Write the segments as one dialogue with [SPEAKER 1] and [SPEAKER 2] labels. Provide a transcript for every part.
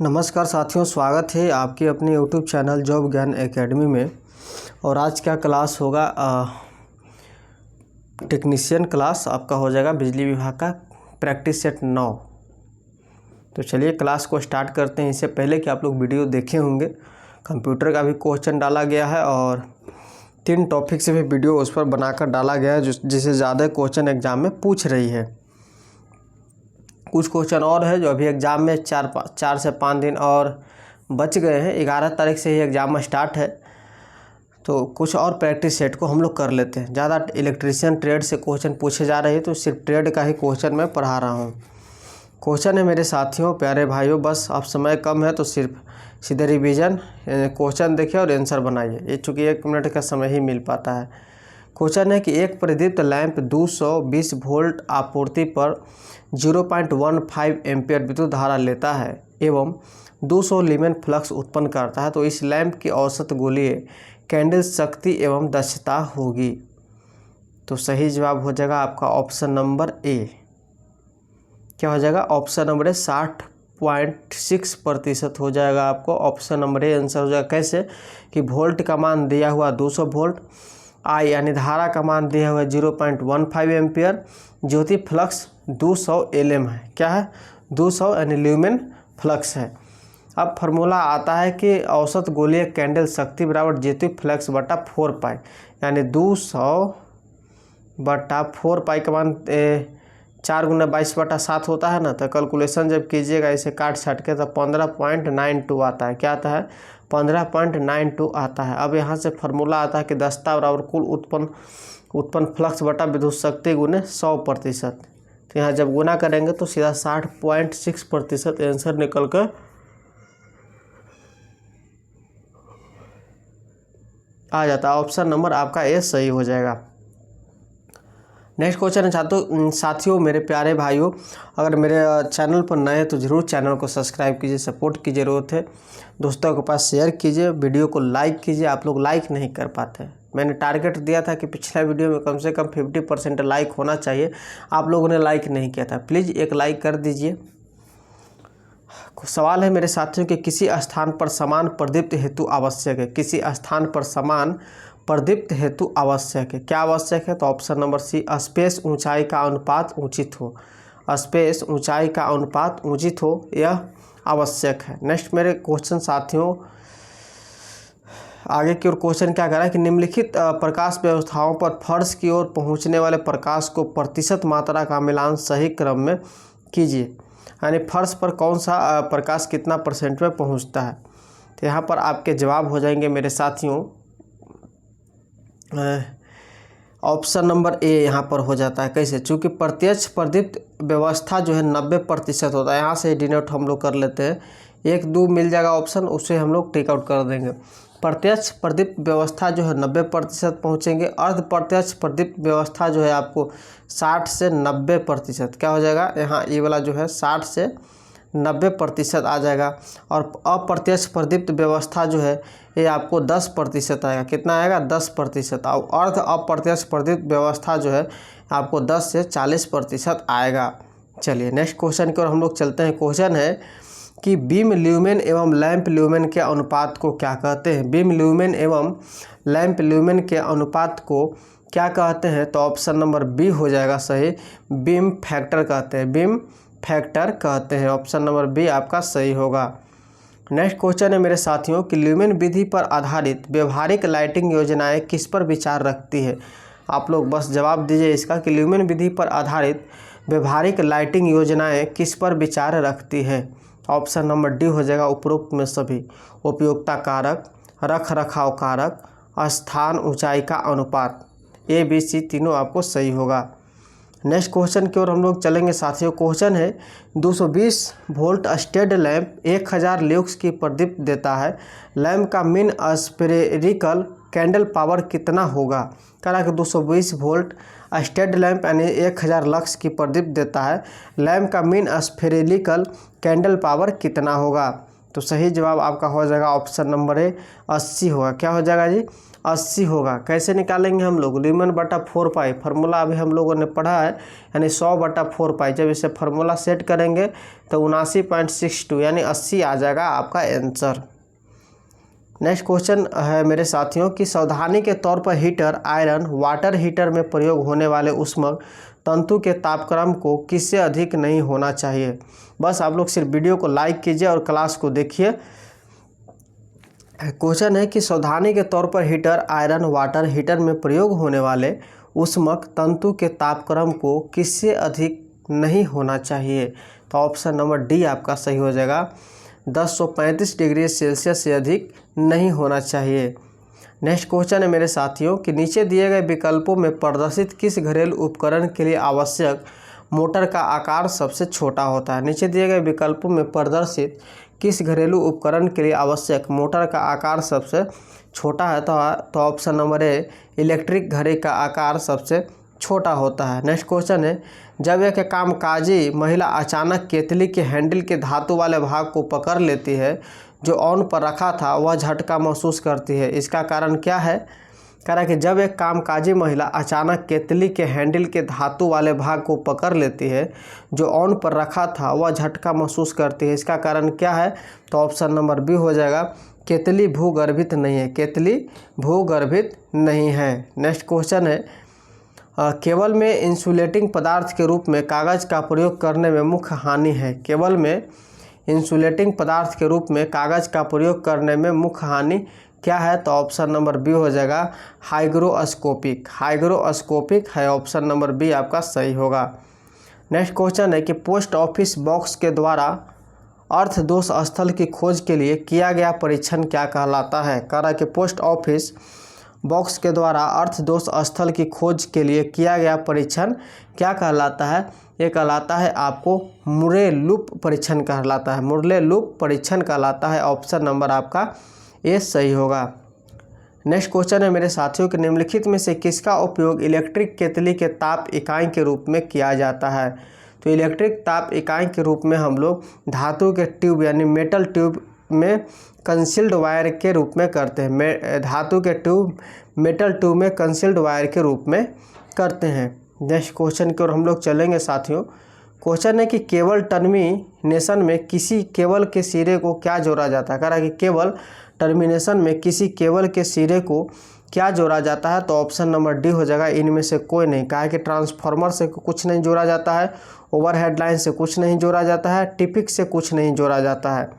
[SPEAKER 1] नमस्कार साथियों, स्वागत है आपके अपने YouTube चैनल जॉब ज्ञान एकेडमी में। और आज का क्लास होगा टेक्नीशियन क्लास आपका हो जाएगा बिजली विभाग का प्रैक्टिस सेट 9। तो चलिए क्लास को स्टार्ट करते हैं। इससे पहले कि आप लोग वीडियो देखे होंगे, कंप्यूटर का भी क्वेश्चन डाला गया है और 3 टॉपिक से भी वीडियो उस पर बनाकर डाला गया है जिसे ज़्यादा क्वेश्चन एग्ज़ाम में पूछ रही है। कुछ क्वेश्चन और है जो अभी एग्ज़ाम में 4 से 5 दिन और बच गए हैं। 11 तारीख से ही एग्ज़ाम स्टार्ट है, तो कुछ और प्रैक्टिस सेट को हम लोग कर लेते हैं। ज़्यादा इलेक्ट्रीशियन ट्रेड से क्वेश्चन पूछे जा रहे हैं, तो सिर्फ ट्रेड का ही क्वेश्चन मैं पढ़ा रहा हूँ। क्वेश्चन है मेरे साथियों, प्यारे भाइयों, बस अब समय कम है तो सिर्फ सीधे रिवीजन क्वेश्चन देखिए और आंसर बनाइए। ये चूँकि 1 मिनट का समय ही मिल पाता है। क्वेश्चन है कि एक प्रदीप्त लैंप 220 वोल्ट आपूर्ति पर 0.15 एम्पियर विद्युत धारा लेता है एवं 200 ल्यूमेन फ्लक्स उत्पन्न करता है, तो इस लैंप की औसत गोलीय कैंडल शक्ति एवं दक्षता होगी। तो सही जवाब हो जाएगा आपका ऑप्शन नंबर ए। क्या हो जाएगा? ऑप्शन नंबर ए 60.6% हो जाएगा आपको। ऑप्शन नंबर ए आंसर हो जाएगा। कैसे कि वोल्ट का मान दिया हुआ 200 वोल्ट, आई यानी धारा का मान दिया हुआ 0.15 एम्पियर, ज्योति फ्लक्स 200 LM है। क्या है? 200 यानी ल्यूमेन फ्लक्स है। अब फार्मूला आता है कि औसत गोलीय कैंडल शक्ति बराबर ज्योति फ्लक्स बटा 4 पाई, यानी 200 बटा 4 पाई का मान 4 × 22/7 होता है ना। तो कैलकुलेशन जब कीजिएगा इसे काट छाट के तो 15.92 आता है। क्या आता है? 15.92 आता है। अब यहाँ से फार्मूला आता है कि दक्षता बराबर कुल उत्पन्न फ्लक्स बटा विद्युत शक्ति गुने 100%। तो यहाँ जब गुना करेंगे तो सीधा 60.6% आंसर निकल कर आ जाता है। ऑप्शन नंबर आपका ए सही हो जाएगा। नेक्स्ट क्वेश्चन है साथियों, मेरे प्यारे भाइयों, अगर मेरे चैनल पर नए हैं तो ज़रूर चैनल को सब्सक्राइब कीजिए, सपोर्ट की ज़रूरत है। दोस्तों के पास शेयर कीजिए, वीडियो को लाइक कीजिए। आप लोग लाइक नहीं कर पाते। मैंने टारगेट दिया था कि पिछला वीडियो में कम से कम 50% लाइक होना चाहिए, आप लोगों ने लाइक नहीं किया था। प्लीज़ एक लाइक कर दीजिए। सवाल है मेरे साथियों कि किसी स्थान पर समान प्रदीप्त हेतु आवश्यक है। किसी स्थान पर समान प्रदीप्त हेतु आवश्यक है। क्या आवश्यक है? तो ऑप्शन नंबर सी, स्पेस ऊंचाई का अनुपात उचित हो। स्पेस ऊंचाई का अनुपात उचित हो, यह आवश्यक है। नेक्स्ट मेरे क्वेश्चन साथियों, आगे की ओर क्वेश्चन क्या कर रहा है कि निम्नलिखित प्रकाश व्यवस्थाओं पर फर्श की ओर पहुंचने वाले प्रकाश को प्रतिशत मात्रा का मिलान सही क्रम में कीजिए। यानी फर्श पर कौन सा प्रकाश कितना % में पहुंचता है। तो यहाँ पर आपके जवाब हो जाएंगे मेरे साथियों, ऑप्शन नंबर ए यहाँ पर हो जाता है। कैसे? चूँकि प्रत्यक्ष प्रदीप्त व्यवस्था जो है 90% होता है। यहाँ से डिनोट हम लोग कर लेते हैं। 1, 2 मिल जाएगा ऑप्शन, उससे हम लोग टेक आउट कर देंगे। प्रत्यक्ष प्रदीप्त व्यवस्था जो है 90% पहुँचेंगे। अर्ध प्रत्यक्ष प्रदीप्त व्यवस्था जो है आपको 60 से 90%। क्या हो जाएगा? यहाँ ये वाला जो है 60 से 90% आ जाएगा। और अप्रत्यक्ष प्रदीप्त व्यवस्था जो है ये आपको 10% आएगा। कितना आएगा? 10%। और अर्ध अप्रत्यक्ष प्रदीप्त व्यवस्था जो है आपको 10 से 40% आएगा। चलिए नेक्स्ट क्वेश्चन की ओर हम लोग चलते हैं। क्वेश्चन है कि बीम ल्यूमेन एवं लैंप ल्यूमेन के अनुपात को क्या कहते हैं। बीम ल्यूमेन एवं लैंप ल्यूमेन के अनुपात को क्या कहते हैं? तो ऑप्शन नंबर बी हो जाएगा सही। बीम फैक्टर कहते हैं। बीम फैक्टर कहते हैं। ऑप्शन नंबर बी आपका सही होगा। नेक्स्ट क्वेश्चन है मेरे साथियों कि ल्यूमेन विधि पर आधारित व्यवहारिक लाइटिंग योजनाएं किस पर विचार रखती है। आप लोग बस जवाब दीजिए इसका कि ल्यूमेन विधि पर आधारित व्यवहारिक लाइटिंग योजनाएं किस पर विचार रखती है। ऑप्शन नंबर डी हो जाएगा उपरोक्त में सभी। उपयोगिता कारक, रख रखाव कारक, स्थान ऊंचाई का अनुपात, ए बी सी तीनों आपको सही होगा। नेक्स्ट क्वेश्चन की ओर हम लोग चलेंगे साथियों। क्वेश्चन है 220 वोल्ट स्टेड लैंप 1000 ल्यूक्स की प्रदीप्त देता है। लैंप का मीन स्फेरिकल कैंडल पावर कितना होगा। कह रहा है कि 220 वोल्ट स्टेड लैंप यानी 1000 लक्स की प्रदीप्त देता है। लैंप का मीन स्फेरिकल कैंडल पावर कितना होगा। तो सही जवाब आपका हो जाएगा ऑप्शन नंबर ए 80 होगा। क्या हो जाएगा जी? 80 होगा। कैसे निकालेंगे हम लोग, ल्यूमेन बटा 4 पाई, फार्मूला अभी हम लोगों ने पढ़ा है, यानी 100 बटा 4 पाई। जब इसे फार्मूला सेट करेंगे तो 79.62 यानी 80 आ जाएगा आपका आंसर। नेक्स्ट क्वेश्चन है मेरे साथियों कि सावधानी के तौर पर हीटर, आयरन, वाटर हीटर में प्रयोग होने वाले ऊष्मक तंतु के तापक्रम को किससे अधिक नहीं होना चाहिए। बस आप लोग सिर्फ वीडियो को लाइक कीजिए और क्लास को देखिए। क्वेश्चन है कि सावधानी के तौर पर हीटर, आयरन, वाटर हीटर में प्रयोग होने वाले ऊष्मक तंतु के तापक्रम को किससे अधिक नहीं होना चाहिए। तो ऑप्शन नंबर डी आपका सही हो जाएगा, 1035 डिग्री सेल्सियस से अधिक नहीं होना चाहिए। नेक्स्ट क्वेश्चन है मेरे साथियों कि नीचे दिए गए विकल्पों में प्रदर्शित किस घरेलू उपकरण के लिए आवश्यक मोटर का आकार सबसे छोटा होता है। नीचे दिए गए विकल्पों में प्रदर्शित किस घरेलू उपकरण के लिए आवश्यक मोटर का आकार सबसे छोटा है। तो ऑप्शन नंबर ए, इलेक्ट्रिक घड़ी का आकार सबसे छोटा होता है। नेक्स्ट क्वेश्चन है, जब एक कामकाजी महिला अचानक केतली के हैंडल के धातु वाले भाग को पकड़ लेती है जो ऑन पर रखा था, वह झटका महसूस करती है, इसका कारण क्या है। कह रहा है कि जब एक कामकाजी महिला अचानक केतली के हैंडल के धातु वाले भाग को पकड़ लेती है जो ऑन पर रखा था, वह झटका महसूस करती है, इसका कारण क्या है। तो ऑप्शन नंबर बी हो जाएगा, केतली भूगर्भित नहीं है, केतली भूगर्भित नहीं है। नेक्स्ट क्वेश्चन है, केबल में इंसुलेटिंग पदार्थ के रूप में कागज़ का प्रयोग करने में मुख्य हानि है। केबल में इंसुलेटिंग पदार्थ के रूप में कागज़ का प्रयोग करने में मुख्य हानि क्या है। तो ऑप्शन नंबर बी हो जाएगा, हाइग्रोस्कोपिक, हाइग्रोस्कोपिक है, ऑप्शन नंबर बी आपका सही होगा। नेक्स्ट क्वेश्चन है कि पोस्ट ऑफिस बॉक्स के द्वारा अर्थ दोष स्थल की खोज के लिए किया गया परीक्षण क्या कहलाता है। कह रहा है कि पोस्ट ऑफिस बॉक्स के द्वारा अर्थ दोष स्थल की खोज के लिए किया गया परीक्षण क्या कहलाता है। ये कहलाता है आपको मुरे लूप परीक्षण कहलाता है, मुरले लूप परीक्षण कहलाता है, ऑप्शन नंबर आपका ए सही होगा। नेक्स्ट क्वेश्चन है मेरे साथियों कि निम्नलिखित में से किसका उपयोग इलेक्ट्रिक केतली के ताप इकाई के रूप में किया जाता है। तो इलेक्ट्रिक ताप इकाई के रूप में हम लोग धातु के ट्यूब यानी मेटल ट्यूब में कंसील्ड वायर के रूप में करते हैं, धातु के ट्यूब मेटल ट्यूब में कंसील्ड वायर के रूप में करते हैं। नेक्स्ट क्वेश्चन की ओर हम लोग चलेंगे साथियों। क्वेश्चन है कि केबल टर्मिनेशन में किसी केबल के सिरे को क्या जोड़ा जाता है। कह रहा है कि केबल टर्मिनेशन में किसी केबल के सिरे को क्या जोड़ा जाता है। तो ऑप्शन नंबर डी हो जाएगा, इनमें से कोई नहीं। कहा है कि ट्रांसफार्मर से कुछ नहीं जोड़ा जाता है, ओवरहेड लाइन से कुछ नहीं जोड़ा जाता है, टिपिक से कुछ नहीं जोड़ा जाता है।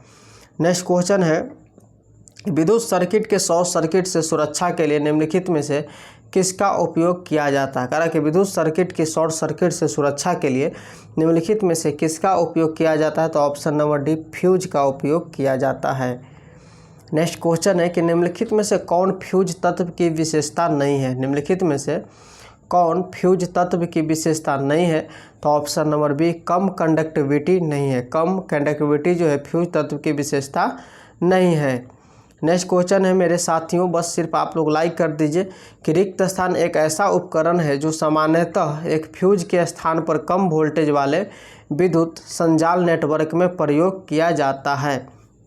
[SPEAKER 1] नेक्स्ट क्वेश्चन है, विद्युत सर्किट के शॉर्ट सर्किट से सुरक्षा के लिए निम्नलिखित में से किसका उपयोग किया जाता है। कह रहा है कि विद्युत सर्किट की शॉर्ट सर्किट से सुरक्षा के लिए निम्नलिखित में से किसका उपयोग किया जाता है। तो ऑप्शन नंबर डी, फ्यूज का उपयोग किया जाता है। नेक्स्ट क्वेश्चन है कि निम्नलिखित में से कौन फ्यूज तत्व की विशेषता नहीं है। निम्नलिखित में से कौन फ्यूज तत्व की विशेषता नहीं है। तो ऑप्शन नंबर बी, कम कंडक्टिविटी नहीं है, कम कंडक्टिविटी जो है फ्यूज तत्व की विशेषता नहीं है। नेक्स्ट क्वेश्चन है मेरे साथियों, बस सिर्फ आप लोग लाइक कर दीजिए कि रिक्त स्थान एक ऐसा उपकरण है जो सामान्यतः एक फ्यूज के स्थान पर कम वोल्टेज वाले विद्युत संजाल नेटवर्क में प्रयोग किया जाता है।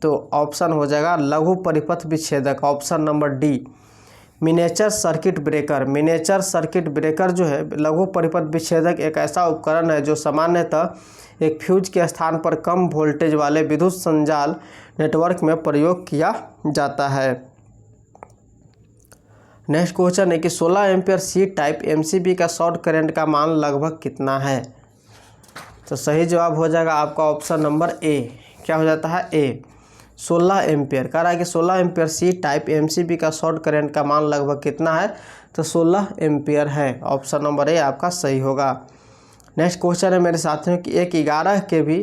[SPEAKER 1] तो ऑप्शन हो जाएगा लघु परिपथ विच्छेदक, option number D, miniature circuit breaker. Miniature circuit breaker जो है लघु परिपथ विच्छेदक एक ऐसा उपकरण है जो सामान्यतः एक फ्यूज के स्थान पर कम वोल्टेज वाले विद्युत संजाल नेटवर्क में प्रयोग किया जाता है। नेक्स्ट क्वेश्चन है कि 16 एम्पियर सी टाइप एमसीबी का शॉर्ट करंट का मान लगभग कितना है। तो सही जवाब हो जाएगा आपका ऑप्शन नंबर ए, क्या हो जाता है, ए, 16 एम्पियर। कह रहा है कि 16 एम्पियर सी टाइप एमसीबी का शॉर्ट करंट का मान लगभग कितना है। तो 16 एम्पियर है, ऑप्शन नंबर ए आपका सही होगा। नेक्स्ट क्वेश्चन है मेरे साथियों कि एक 11 के भी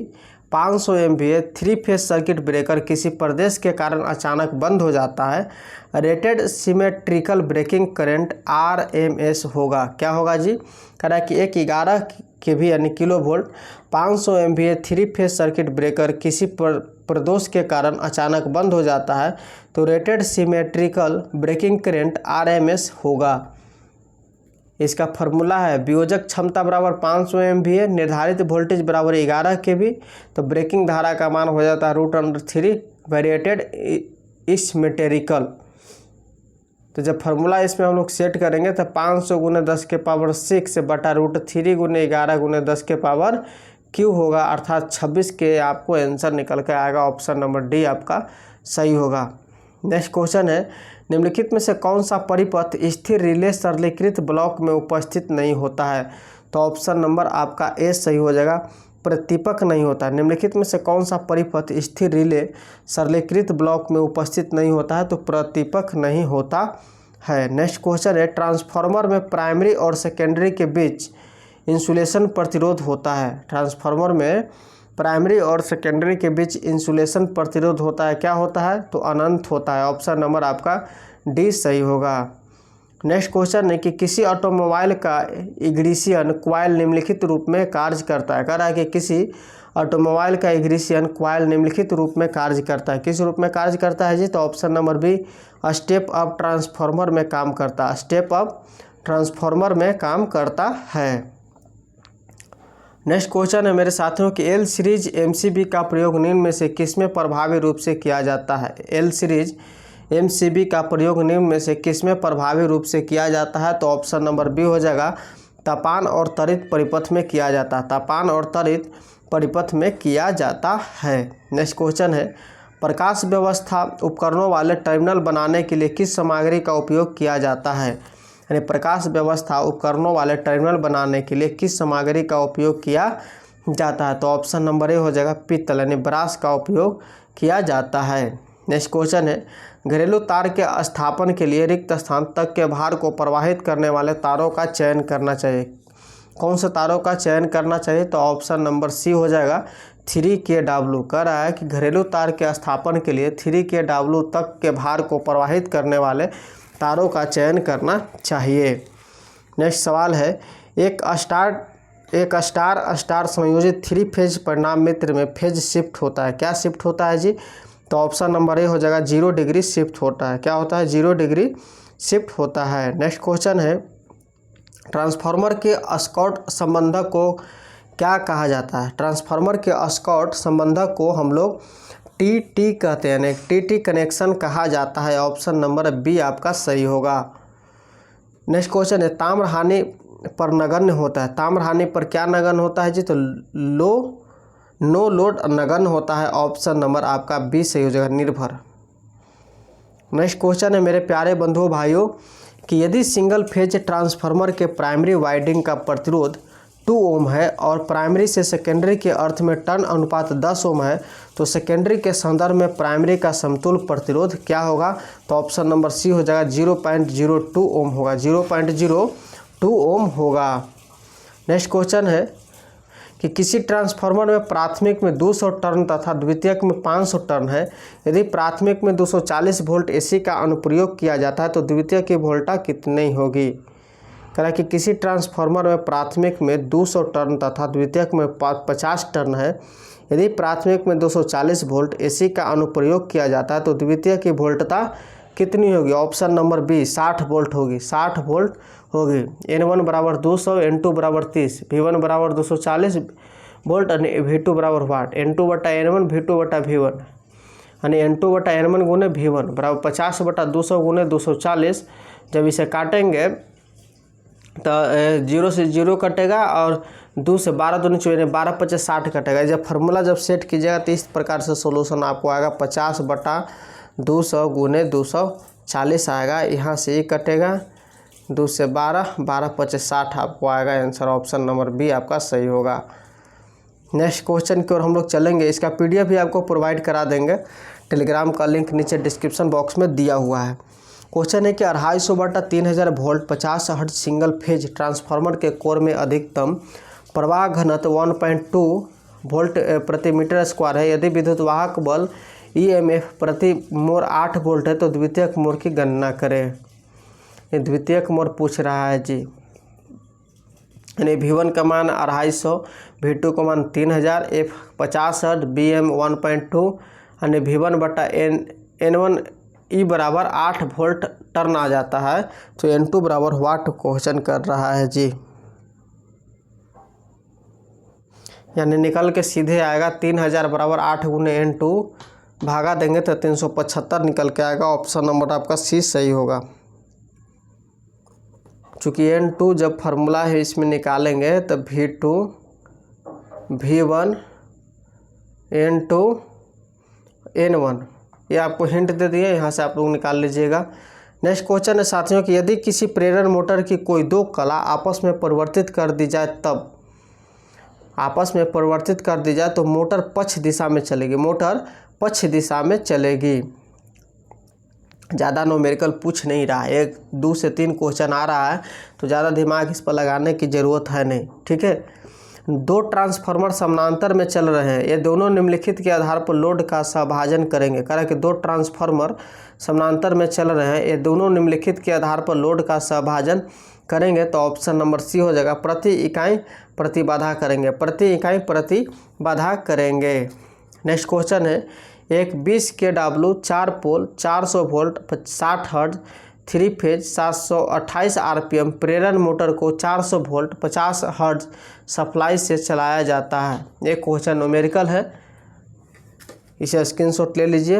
[SPEAKER 1] 500 MVA 3 फेज सर्किट ब्रेकर किसी प्रदेश के कारण अचानक बंद हो जाता है, rated symmetrical breaking current RMS होगा, क्या होगा जी। कह रहा है कि एक 11 के भी यानी kilo volt 500 MVA 3 phase circuit breaker किसी प्रदोष के कारण अचानक बंद हो जाता है तो rated symmetrical breaking current RMS होगा। इसका फार्मूला है वियोजक क्षमता बराबर 500 MVA, निर्धारित वोल्टेज बराबर 11 kV, तो ब्रेकिंग धारा का मान हो जाता है √3 वेरिएटेड सिमेट्रिकल। तो जब फार्मूला इसमें हम लोग सेट करेंगे तो 500 गुने 10 के पावर 6 बटा √3 गुने 11 गुने 10 के पावर क्यू होगा, अर्थात 26 के आपको आंसर निकल के आएगा। ऑप्शन नंबर डी आपका सही होगा। नेक्स्ट क्वेश्चन है, निम्नलिखित में से कौन सा परिपथ स्थिर रिले सरलीकृत ब्लॉक में उपस्थित नहीं होता है? तो ऑप्शन नंबर आपका ए सही हो जाएगा, प्रतिपक नहीं होता। निम्नलिखित में से कौन सा परिपथ स्थिर रिले सरलीकृत ब्लॉक में उपस्थित नहीं होता है? तो प्रतिपक नहीं होता है। नेक्स्ट क्वेश्चन है, ट्रांसफार्मर में प्राइमरी और सेकेंडरी के बीच इंसुलेशन प्रतिरोध होता है। ट्रांसफार्मर में प्राइमरी और सेकेंडरी के बीच इंसुलेशन प्रतिरोध होता है, क्या होता है? तो अनंत होता है। ऑप्शन नंबर आपका डी सही होगा। नेक्स्ट क्वेश्चन है कि किसी ऑटोमोबाइल का इग्निशन कॉइल निम्नलिखित रूप में कार्य करता है। कह रहा है कि किसी ऑटोमोबाइल का इग्निशन कॉइल निम्नलिखित रूप में कार्य करता है। किस रूप में कार्य करता है जी? तो option number B step up transformer में काम करता है। स्टेप अप ट्रांसफार्मर में काम करता है। नेक्स्ट क्वेश्चन है मेरे साथियों कि एल सीरीज एमसीबी का प्रयोग निम्न में से किसमें प्रभावी रूप से किया जाता है? एल सीरीज एमसीबी का प्रयोग निम्न में से किसमें प्रभावी रूप से किया जाता है? तो ऑप्शन नंबर बी हो जाएगा, तापान और त्वरित परिपथ में किया जाता है। तापान और त्वरित परिपथ में किया जाता है। नेक्स्ट क्वेश्चन है, प्रकाश व्यवस्था उपकरणों वाले टर्मिनल बनाने के लिए किस सामग्री का उपयोग किया जाता है? यानी प्रकाश व्यवस्था उपकरणों वाले टर्मिनल बनाने के लिए किस सामग्री का उपयोग किया जाता है? तो ऑप्शन नंबर ए हो जाएगा, पीतल यानी ब्रास का उपयोग किया जाता है। नेक्स्ट क्वेश्चन है, घरेलू तार के स्थापन के लिए रिक्त स्थान तक के भार को प्रवाहित करने वाले तारों का चयन करना चाहिए। कौन से तारों का चयन करना चाहिए? तो ऑप्शन नंबर सी हो जाएगा, 3kW। कह रहा है कि घरेलू तार के स्थापन के लिए 3kW तक के भार को प्रवाहित करने वाले तारों का चयन करना चाहिए। नेक्स्ट सवाल है, एक स्टार संयोजित 3 फेज परिणाम मित्र में फेज शिफ्ट होता है। क्या शिफ्ट होता है जी? तो ऑप्शन नंबर ए हो जाएगा, 0 डिग्री शिफ्ट होता है। क्या होता है? 0 डिग्री शिफ्ट होता है। नेक्स्ट क्वेश्चन है, ट्रांसफार्मर के स्कॉट संबंधक को क्या कहा जाता है? ट्रांसफार्मर के स्कॉट संबंधक को हम लोग टी कहते हैं, टी कनेक्शन कहा जाता है। ऑप्शन नंबर बी आपका सही होगा। नेक्स्ट क्वेश्चन है, ताम्र हानि पर नगण्य होता है। ताम्र हानि पर क्या नगण्य होता है जी? तो नो लोड नगण्य होता है। ऑप्शन नंबर आपका बी सही हो जाएगा, निर्भर। नेक्स्ट क्वेश्चन है मेरे प्यारे बंधुओं भाइयों कि यदि सिंगल फेज ट्रांसफार्मर के प्राइमरी वाइंडिंग का प्रतिरोध 2 ओम है और प्राइमरी से सेकेंडरी के अर्थ में टर्न अनुपात 10 ओम है, तो सेकेंडरी के संदर्भ में प्राइमरी का समतुल्य प्रतिरोध क्या होगा? तो ऑप्शन नंबर सी हो जाएगा, 0.02 ओम होगा। 0.02 ओम होगा। नेक्स्ट क्वेश्चन है कि किसी ट्रांसफार्मर में प्राथमिक में 200 टर्न तथा द्वितीयक में 500 टर्न है। यदि प्राथमिक में 240 वोल्ट एसी का अनुप्रयोग किया जाता है तो द्वितीयक की वोल्टा कितनी होगी? कह रहा है कि किसी ट्रांसफार्मर में प्राथमिक में 200 टर्न तथा द्वितीयक में 50 टर्न है। यदि प्राथमिक में 240 वोल्ट एसी का अनुप्रयोग किया जाता है तो द्वितीयक की वोल्टता कितनी होगी? ऑप्शन नंबर बी 60 वोल्ट होगी। 60 वोल्ट होगी। N1 बराबर 200, N2 बराबर 30, V1 बराबर 240 वोल्ट और V2 बराबर वाट। N2 बटा N1, V2 बटा V1 यानी N2 बटा N1 गुने V1 बराबर 50 बटा 200 गुने 240। जब इसे काटेंगे तो 0 से 0 कटेगा और 2 से 12 दूनी 24, 12 25 60 कटेगा। जब फार्मूला जब सेट कीजिएगा तो इस प्रकार से सोल्यूशन आपको आएगा, 50 बटा 200 गुने 240 आएगा। यहाँ से 1 कटेगा, 2 से 12, 12 25 60 आपको आएगा आंसर। ऑप्शन नंबर बी आपका सही होगा। नेक्स्ट क्वेश्चन की ओर हम लोग चलेंगे। इसका PDF भी आपको प्रोवाइड करा देंगे। टेलीग्राम का लिंक नीचे डिस्क्रिप्शन बॉक्स में दिया हुआ है। क्वेश्चन है कि 250 बटा 3000 volt 50 hertz single phase transformer के कोर में अधिकतम प्रवाह घनत्व 1.2 वोल्ट प्रति मीटर स्क्वायर है। यदि विद्युत वाहक बल EMF प्रति मोड़ 8 वोल्ट है तो द्वितीयक मोड़ की गणना करें। ये द्वितीयक मोड़ पूछ रहा है जी। यानी V1 का मान 250, V2 का मान 3000, F 50 हर्ट्ज, BM 1.2 यानी V1 बटा N1 ई बराबर 8 वोल्ट टर्न आ जाता है। तो N2 बराबर वाट क्वेश्चन कर रहा है जी। यानी निकल के सीधे आएगा 3000 बराबर 8 गुने N2 भागा देंगे तो 375 निकल के आएगा। ऑप्शन नंबर आपका सी सही होगा। चूँकि N2 जब फार्मूला है इसमें निकालेंगे तो V2 V1 N2 N1, ये आपको हिंट दे दिए, यहाँ से आप लोग निकाल लीजिएगा। नेक्स्ट क्वेश्चन है साथियों कि यदि किसी प्रेरण मोटर की कोई दो कला आपस में परिवर्तित कर दी जाए, तब आपस में परिवर्तित कर दी जाए तो मोटर पक्ष दिशा में चलेगी, मोटर पक्ष दिशा में चलेगी। ज़्यादा न्यूमेरिकल पूछ नहीं रहा है, 1, 2 से 3 क्वेश्चन आ रहा है, तो ज़्यादा दिमाग इस पर लगाने की ज़रूरत है नहीं, ठीक है। दो ट्रांसफार्मर समानांतर में चल रहे हैं, ये दोनों निम्नलिखित के आधार पर लोड का सभाजन करेंगे। कह रहा है कि दो ट्रांसफार्मर समानांतर में चल रहे हैं, ये दोनों निम्नलिखित के आधार पर लोड का सभाजन करेंगे, तो ऑप्शन नंबर सी हो जाएगा, प्रति इकाई प्रतिबाधा करेंगे, प्रति इकाई प्रतिबाधा करेंगे। नेक्स्ट क्वेश्चन है, एक 20 kW 4 पोल 400 वोल्ट 60 हर्ट्ज 3 फेज 728 RPM प्रेरण मोटर को 400 वोल्ट 50 हर्ट्ज सप्लाई से चलाया जाता है। ये क्वेश्चन न्यूमेरिकल है, इसे स्क्रीनशॉट ले लीजिए।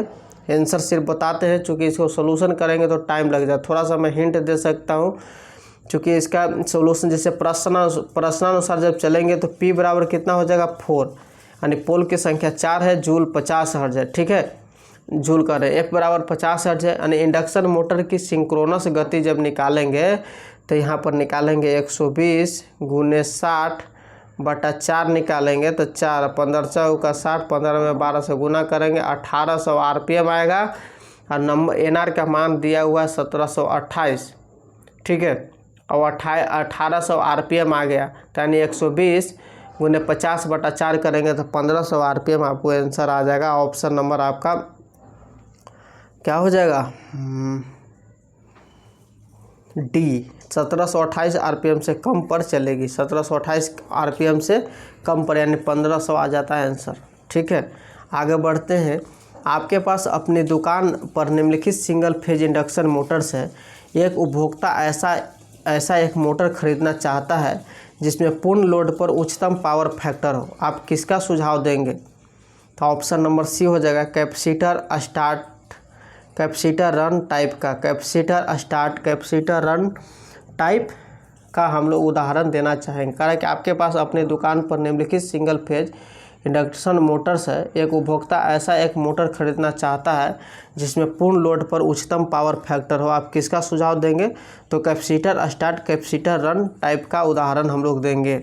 [SPEAKER 1] आंसर सिर्फ बताते हैं, चूँकि इसको सोल्यूशन करेंगे तो टाइम लग जाए। थोड़ा सा मैं हिंट दे सकता हूँ, चूँकि इसका सोल्यूशन जैसे प्रश्नानुसार जब चलेंगे तो P बराबर कितना हो जाएगा 4, यानी पोल की संख्या 4 है, जूल 50 हर्ट्ज है, ठीक है, जूल कर रहे हैं। F बराबर 50 हर्ट्ज है, यानी इंडक्शन मोटर की सिंक्रोनस गति जब निकालेंगे तो यहाँ पर निकालेंगे 120 × 60/4 निकालेंगे तो 4 15 चौका 60, 15 में 12 से गुना करेंगे 1800 RPM आएगा, और नंबर NR का मान दिया हुआ है 1728, ठीक है, और 1800 RPM आ गया, तो यानी 120 × 50/4 करेंगे तो 1500 RPM आपको आंसर आ जाएगा। ऑप्शन नंबर आपका क्या हो जाएगा डी, 1728 RPM से कम पर चलेगी, 1728 RPM से कम पर, यानी 1500 आ जाता है आंसर, ठीक है। आगे बढ़ते हैं, आपके पास अपनी दुकान पर निम्नलिखित सिंगल फेज इंडक्शन मोटर्स है। एक उपभोक्ता ऐसा एक मोटर खरीदना चाहता है जिसमें पूर्ण लोड पर उच्चतम पावर फैक्टर हो, आप किसका सुझाव देंगे? तो ऑप्शन नंबर सी हो जाएगा, कैपेसिटर रन टाइप का, कैपेसिटर रन टाइप का हम लोग उदाहरण देना चाहेंगे। कारण कि आपके पास अपनी दुकान पर निम्नलिखित सिंगल फेज इंडक्शन मोटर्स है। एक उपभोक्ता ऐसा एक मोटर खरीदना चाहता है जिसमें पूर्ण लोड पर उच्चतम पावर फैक्टर हो, आप किसका सुझाव देंगे? तो कैपेसिटर रन टाइप का उदाहरण हम लोग देंगे।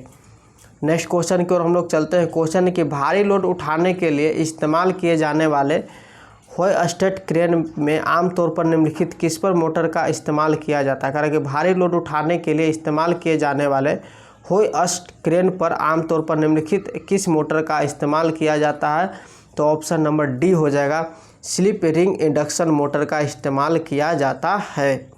[SPEAKER 1] नेक्स्ट क्वेश्चन की ओर हम लोग चलते हैं। क्वेश्चन है कि भारी लोड उठाने के लिए इस्तेमाल किए जाने वाले होयस्टेड क्रेन में आमतौर पर निम्नलिखित किस पर मोटर का इस्तेमाल किया जाता है? कारण कि भारी लोड उठाने के लिए इस्तेमाल किए जाने वाले होयस्ट क्रेन पर आमतौर पर निम्नलिखित किस मोटर का इस्तेमाल किया जाता है? तो ऑप्शन नंबर डी हो जाएगा, स्लिप रिंग इंडक्शन मोटर का इस्तेमाल किया जाता है।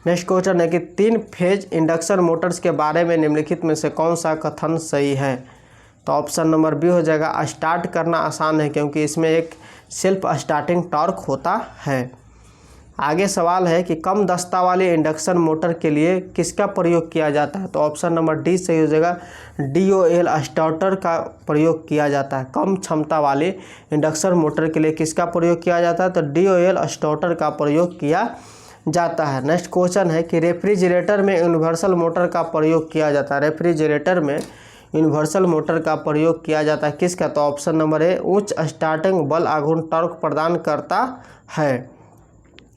[SPEAKER 1] नेक्स्ट क्वेश्चन है कि 3 फेज इंडक्शन मोटर्स के बारे में निम्नलिखित में से कौन सा कथन सही है? तो ऑप्शन नंबर बी हो जाएगा, स्टार्ट करना आसान है क्योंकि इसमें एक सेल्फ स्टार्टिंग टॉर्क होता है। आगे सवाल है कि कम दस्ता वाली इंडक्शन मोटर के लिए किसका प्रयोग किया जाता है? तो ऑप्शन नंबर डी सही हो जाएगा, DOL स्टार्टर का प्रयोग किया जाता है। कम क्षमता वाली इंडक्शन मोटर के लिए किसका प्रयोग किया जाता है? तो DOL स्टार्टर का प्रयोग किया जाता है। नेक्स्ट क्वेश्चन है कि रेफ्रिजरेटर में यूनिवर्सल मोटर का प्रयोग किया जाता है। रेफ्रिजरेटर में यूनिवर्सल मोटर का प्रयोग किया जाता है किसका? तो ऑप्शन नंबर ए, उच्च स्टार्टिंग बल आघूर्ण टॉर्क प्रदान करता है।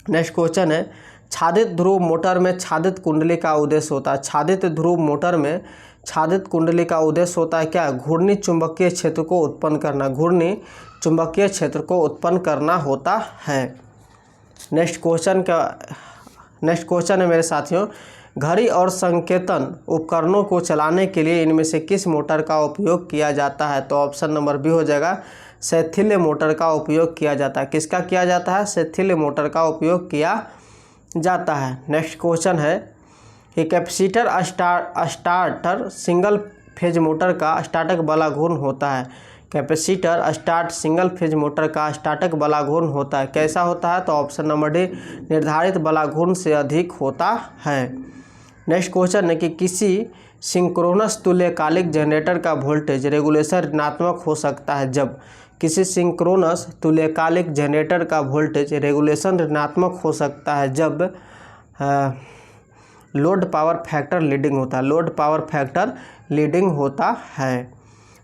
[SPEAKER 1] नेक्स्ट क्वेश्चन है, छादित ध्रुव मोटर में छादित कुंडली का उद्देश्य होता है। छादित ध्रुव मोटर में छादित कुंडली का उद्देश्य होता है क्या? घूर्णी चुंबकीय क्षेत्र को उत्पन्न करना, घूर्णी चुंबकीय क्षेत्र को उत्पन्न करना होता है। नेक्स्ट क्वेश्चन है मेरे साथियों, घड़ी और संकेतन उपकरणों को चलाने के लिए इनमें से किस मोटर का उपयोग किया जाता है? तो ऑप्शन नंबर बी हो जाएगा, शैथिल्य मोटर का उपयोग किया जाता है। किसका किया जाता है? शैथिल्य मोटर का उपयोग किया जाता है। नेक्स्ट क्वेश्चन है कि capacitor starter single phase motor का स्टार्टक बलाघूर्ण होता है। Capacitor start single phase motor का स्टार्टक बलाघूर्ण होता है, कैसा होता है? तो ऑप्शन नंबर डी, निर्धारित बलाघूर्ण से अधिक होता है। नेक्स्ट क्वेश्चन है कि किसी सिंक्रोनस तुल्यकालिक जनरेटर का वोल्टेज रेगुलेशन ऋणात्मक हो सकता है जब? किसी सिंक्रोनस तुल्यकालिक जनरेटर का वोल्टेज रेगुलेशन ऋणात्मक हो सकता है जब लोड पावर फैक्टर लीडिंग होता है, लोड पावर फैक्टर लीडिंग होता है।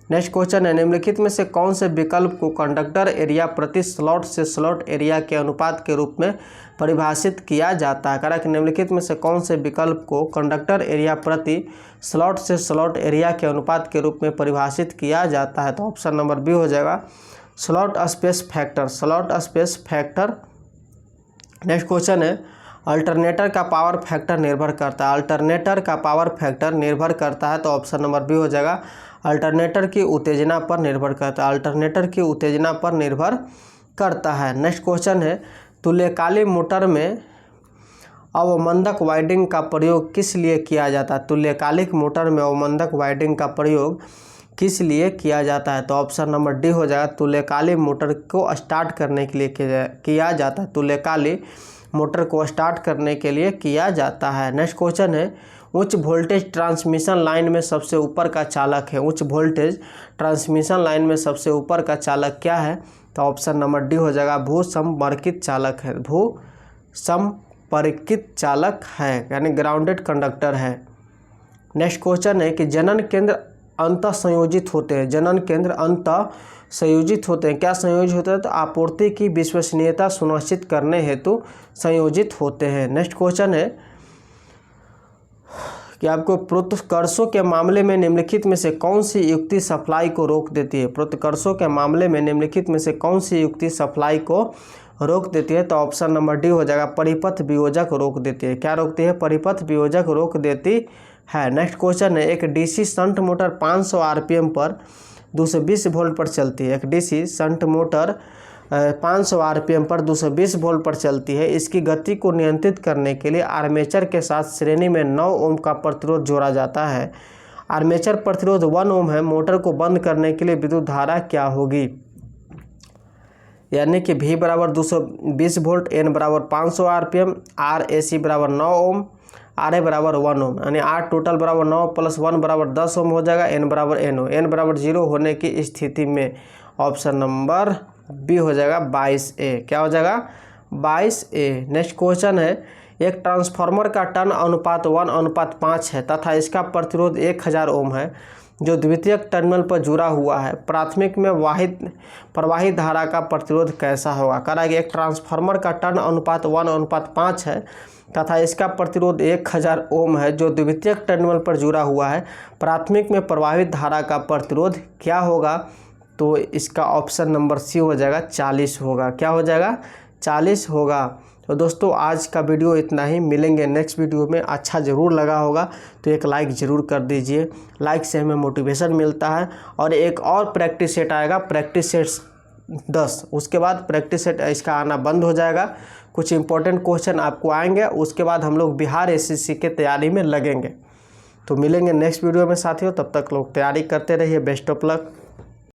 [SPEAKER 1] नेक्स्ट क्वेश्चन है, निम्नलिखित में से कौन से विकल्प को कंडक्टर एरिया प्रति स्लॉट से स्लॉट एरिया के अनुपात के रूप में परिभाषित किया जाता है। कह रहा है कि निम्नलिखित में से कौन से विकल्प को कंडक्टर एरिया प्रति स्लॉट से स्लॉट एरिया के अनुपात के रूप में परिभाषित किया जाता है। तो ऑप्शन नंबर बी हो जाएगा slot space factor, slot space factor. Next question है, अल्टरनेटर का पावर फैक्टर निर्भर करता है, अल्टरनेटर का पावर फैक्टर निर्भर करता है। तो ऑप्शन नंबर बी हो जाएगा अल्टरनेटर की उत्तेजना पर निर्भर करता है, अल्टरनेटर की उत्तेजना पर निर्भर करता है। नेक्स्ट क्वेश्चन है, तुल्यकालिक मोटर में अवमंदक वाइंडिंग का प्रयोग किस लिए किया जाता है। तुल्यकालिक मोटर में अवमंदक वाइंडिंग का प्रयोग किस लिए किया जाता है। तो ऑप्शन नंबर डी हो जाएगा तुल्यकालिक मोटर को स्टार्ट करने के लिए किया जाता है, तुल्यकालिक मोटर को स्टार्ट करने के लिए किया जाता है। नेक्स्ट क्वेश्चन है, उच्च वोल्टेज ट्रांसमिशन लाइन में सबसे ऊपर का चालक है, उच्च वोल्टेज ट्रांसमिशन लाइन में सबसे ऊपर का चालक क्या है। तो ऑप्शन नंबर डी हो जाएगा भूसंपर्कित चालक है, भूसंपर्कित चालक है, यानी ग्राउंडेड कंडक्टर है। नेक्स्ट क्वेश्चन है कि जनन केंद्र अंतः संयोजित होते हैं, जनन केंद्र अंतः संयोजित होते हैं, क्या संयोजित होते हैं। तो आपूर्ति की विश्वसनीयता सुनिश्चित करने हेतु संयोजित होते हैं। नेक्स्ट क्वेश्चन है कि आपको प्रोत्कर्षों के मामले में निम्नलिखित में से कौन सी युक्ति सप्लाई को रोक देती है। प्रोत्कर्षों के मामले में निम्नलिखित में से कौन सी युक्ति सप्लाई को रोक देती है। तो ऑप्शन नंबर डी हो जाएगा परिपथ वियोजक रोक देती है। क्या रोकती है, परिपथ वियोजक रोक देती है। नेक्स्ट क्वेश्चन है, एक डीसी शंट मोटर 500 आरपीएम पर 220 वोल्ट पर चलती है, एक डीसी शंट मोटर 500 आरपीएम पर 220 वोल्ट पर चलती है। इसकी गति को नियंत्रित करने के लिए आर्मेचर के साथ श्रेणी में 9 ओम का प्रतिरोध जोड़ा जाता है। आर्मेचर प्रतिरोध 1 ओम है। मोटर को बंद करने के लिए विद्युत धारा क्या होगी, यानी कि V बराबर 220 वोल्ट, N बराबर 500 आरपीएम, R AC बराबर 9 ओम, RA बराबर 1 ओम, यानी R टोटल बराबर 9 + 1 बराबर 10 ओम हो जाएगा। N बराबर NO, N बराबर 0 होने की स्थिति में ऑप्शन नंबर बी हो जाएगा 22A। क्या हो जाएगा 22A। नेक्स्ट क्वेश्चन है, एक ट्रांसफार्मर का टर्न अनुपात 1:5 है तथा इसका प्रतिरोध 1000 ओम है जो द्वितीयक टर्मिनल पर जुड़ा हुआ है। प्राथमिक में प्रवाहित धारा का प्रतिरोध कैसा होगा। कह रहा है कि एक ट्रांसफार्मर का टर्न अनुपात 1:5 है तथा इसका प्रतिरोध 1000 ओम है जो द्वितीयक टर्मिनल पर जुड़ा हुआ है। प्राथमिक में प्रवाहित धारा का प्रतिरोध क्या होगा। तो इसका ऑप्शन नंबर सी हो जाएगा 40 होगा। क्या हो जाएगा 40 होगा। तो दोस्तों आज का वीडियो इतना ही, मिलेंगे नेक्स्ट वीडियो में। अच्छा ज़रूर लगा होगा तो एक लाइक ज़रूर कर दीजिए, लाइक से हमें मोटिवेशन मिलता है। और एक और प्रैक्टिस सेट आएगा, प्रैक्टिस सेट 10, उसके बाद प्रैक्टिस सेट इसका आना बंद हो जाएगा। कुछ इंपॉर्टेंट क्वेश्चन आपको आएंगे, उसके बाद हम लोग बिहार एसएससी के तैयारी में लगेंगे। तो मिलेंगे नेक्स्ट वीडियो में साथियों, तब तक लोग तैयारी करते रहिए। Best of luck.